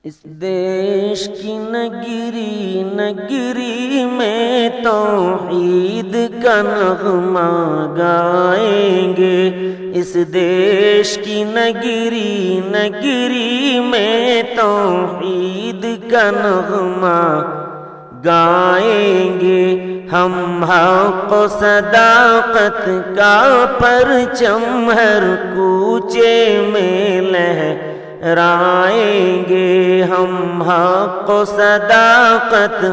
اس دیش کی نگری نگری میں توحید کا نغمہ گائیں گے۔ اس دیش کی نگری نگری میں توحید کا نغمہ گائیں گے۔ ہم حق و صداقت کا پرچم ہر کوچے میں لہرائیں گے۔ ہم حق و صداقت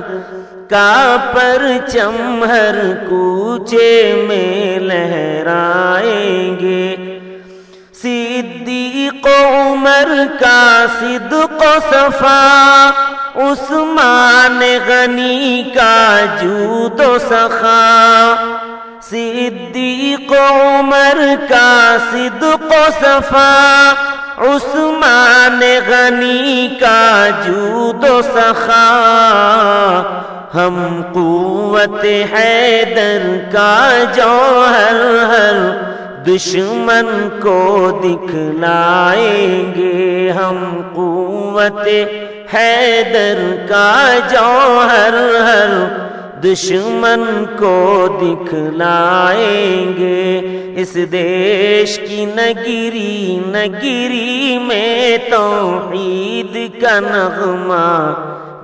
کا پرچم ہر کوچے میں لہرائیں گے۔ صدیق و عمر کا صدق و صفا، عثمان غنی کا جود و سخا۔ صدیق و عمر کا صدق و صفا، عثمان غنی کا جود و سخا۔ ہم قوت حیدر کا جوہر ہر دشمن کو دکھلائیں گے۔ ہم قوت حیدر کا جوہر ہر دشمن کو دکھلائیں گے۔ اس دیش کی نگری نگری میں توحید کا نغمہ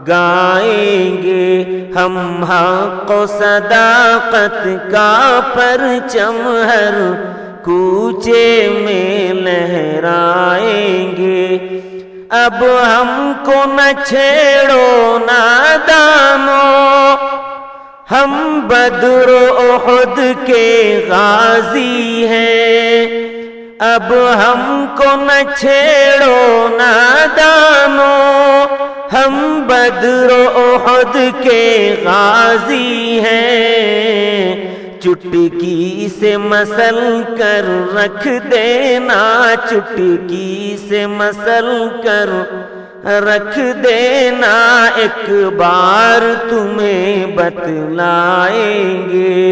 گائیں گے۔ ہم حق و صداقت کا پرچم ہر کوچے میں لہرائیں گے۔ اب ہم کو نہ چھیڑو نادانو، ہم بدر و احد کے غازی ہیں۔ اب ہم کو نہ چھیڑو نادانو، ہم بدر و احد کے غازی ہیں۔ چٹکی سے مسل کر رکھ دینا، چٹکی سے مسل کر رکھ دینا، ایک بار تمہیں بتلائیں گے۔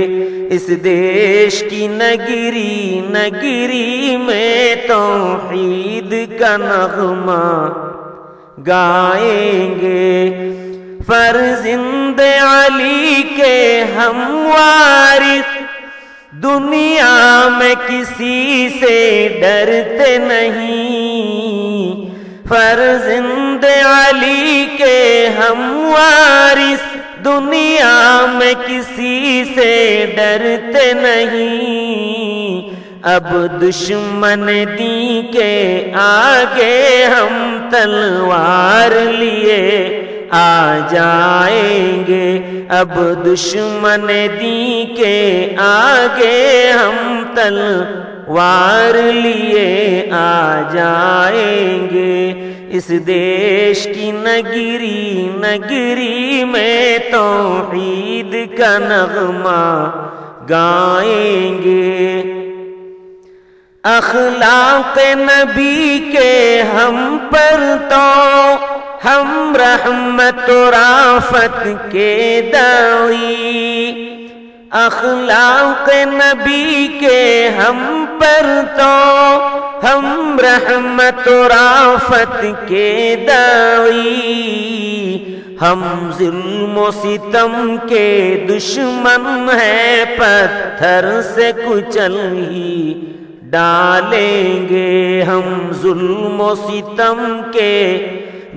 اس دیش کی نگری نگری میں توحید کا نغمہ گائیں گے۔ فرزند علی کے ہم وارث دنیا میں کسی سے ڈرتے نہیں۔ فرزند علی کے ہم وارث دنیا میں کسی سے ڈرتے نہیں۔ اب دشمن دین کے آگے ہم تلوار لیے آ جائیں گے۔ اب دشمن دین کے آگے ہم تلوار لیے آ جائیں گے۔ اس دیش کی نگری نگری میں توحید کا نغمہ گائیں گے۔ اخلاق نبی کے ہم پر تو ہم رحمت و رافت کے داعی۔ اخلاق نبی کے ہم پر تو ہم رحمت و رافت کے داعی۔ ہم ظلم و ستم کے دشمن ہیں، پتھر سے کچل ہی ڈالیں گے۔ ہم ظلم و ستم کے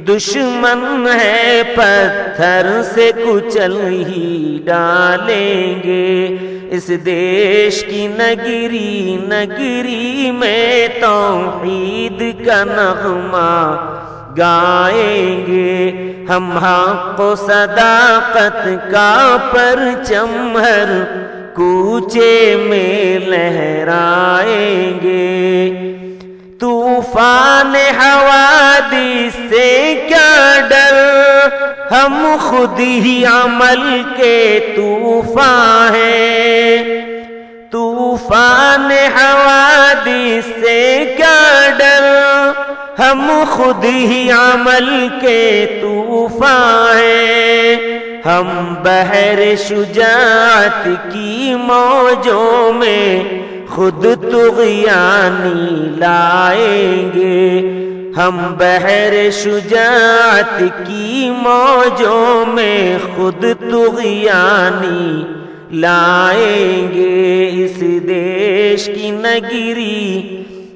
دشمن ہے، پتھر سے کچل ہی ڈالیں گے۔ اس دیش کی نگری نگری میں توحید کا نغمہ گائیں گے۔ ہم حق و صداقت کا پرچم ہر کوچے میں لہرائیں گے۔ طوفان حوادث سے کیا ڈر، ہم خود ہی عمل کے طوفان ہیں۔ طوفان حوادث سے کیا ڈر، ہم خود ہی عمل کے طوفان ہیں۔ ہم بحر شجاعت کی موجوں میں خود طغیانی لائیں گے، ہم بحر شجاعت کی موجوں میں خود طغیانی لائیں گے، اس دیش کی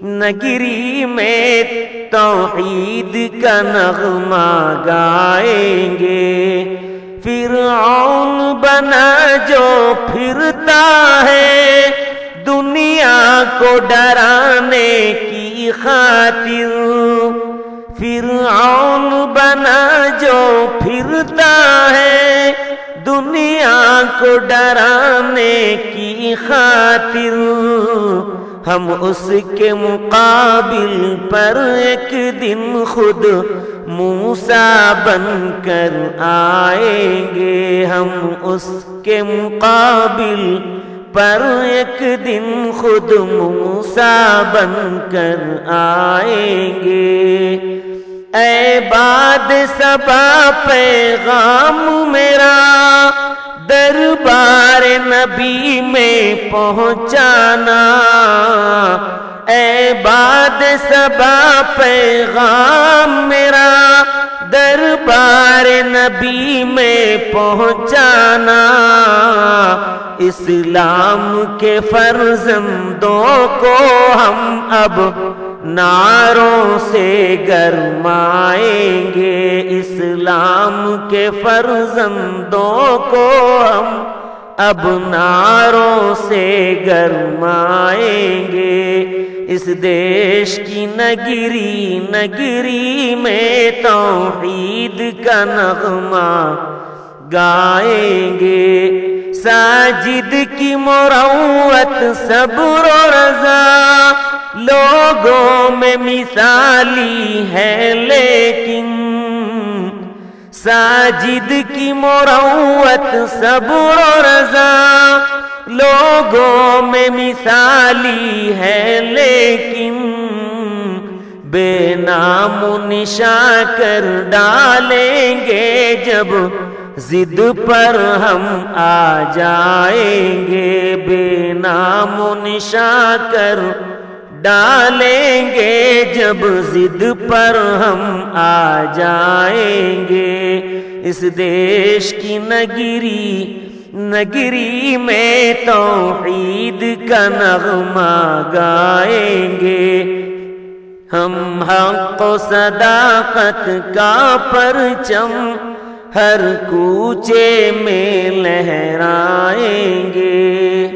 نگری میں توحید کا نغمہ گائیں گے۔ فرعون بنا جو پھرتا ہے دنیا کو ڈرانے کی خاطر، فرعون بنا جو پھرتا ہے دنیا کو ڈرانے کی خاطر، ہم اس کے مقابل پر ایک دن خود موسیٰ بن کر آئیں گے، ہم اس کے مقابل پر ایک دن خود موسیٰ بن کر آئیں گے۔ اے باد صبا پیغام میرا دربار نبی میں پہنچانا، اے باد صبا پیغام میرا دربار نبی میں پہنچانا، اسلام کے فرزندوں کو ہم اب نعروں سے گرمائیں گے، اسلام کے فرزندوں کو ہم اب نعروں سے گرمائیں گے، اس دیش کی نگری میں توحید کا نغمہ گائیں گے۔ ساجد کی مروت صبر و رضا لوگوں میں مثالی ہے، لیکن ساجد کی مروت صبر و رضا لوگوں میں مثالی ہے، لیکن بے نام و نشاں کر ڈالیں گے جب ضد پر ہم آ جائیں گے، بے نام و نشاں کر ڈالیں گے جب ضد پر ہم آ جائیں گے، اس دیش کی نگری میں توحید کا نغمہ گائیں گے، ہم حق و صداقت کا پرچم ہر کوچے میں لہرائیں گے۔